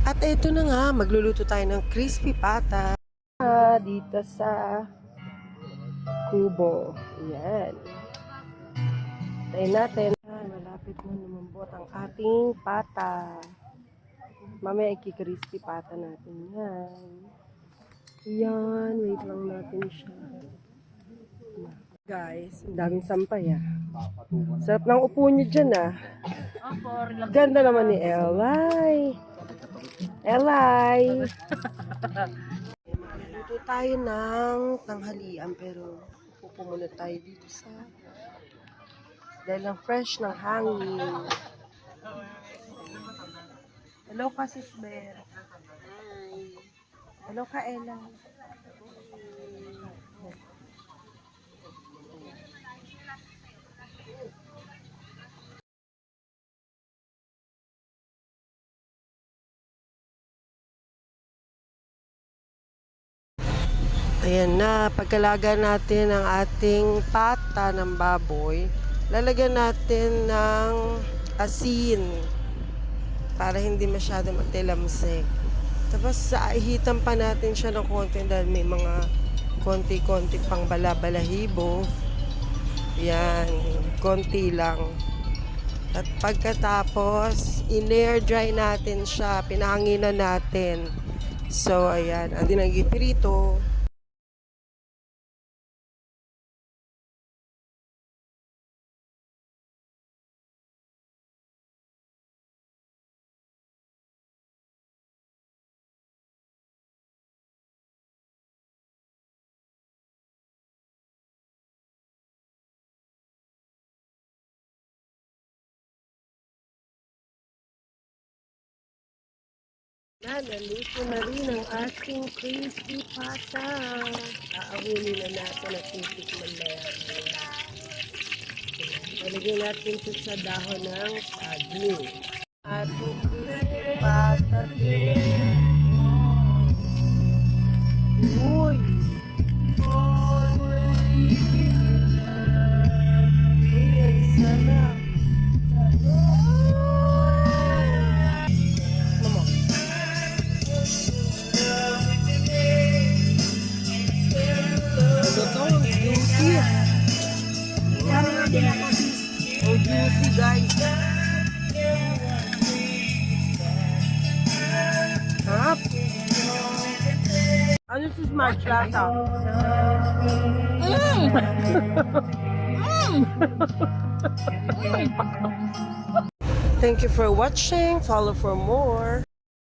At ito na nga, magluluto tayo ng crispy pata dito sa kubo. Ayan. Tayo natin. Malapit na lumambot ang ating pata. Mamaya iki-crispy pata natin yan. Ayan, wait lang natin siya. Guys, ang daming sampay Sarap ng upo niyo dyan Ganda naman ni Elay. Elay. Magluluto tayo ng tanghalian pero upo muna tayo dito sa dahil ang fresh ng hangin. Hello ka, Sis Bear. Hello ka, Ella. Ayan na, pagkalaga natin ang ating pata ng baboy, lalagyan natin ng asin para hindi masyado matilamsik. Tapos ihitan pa natin siya ng konti dahil may mga konti-konti pang bala-balahibo. Yan, konti lang. At pagkatapos, in-air dry natin siya, pinahanginan natin. So, ayan, ang dinagipirito. Naluto na rin ang ating crispy pata. Aahulin na natin at titikman na yan. Nalagyan natin ito sa dahon ng saging. Ating crispy pata. Uy! Oh, juicy guys. Sarap. Ano si Smart Lata? Thank you for watching. Follow for more.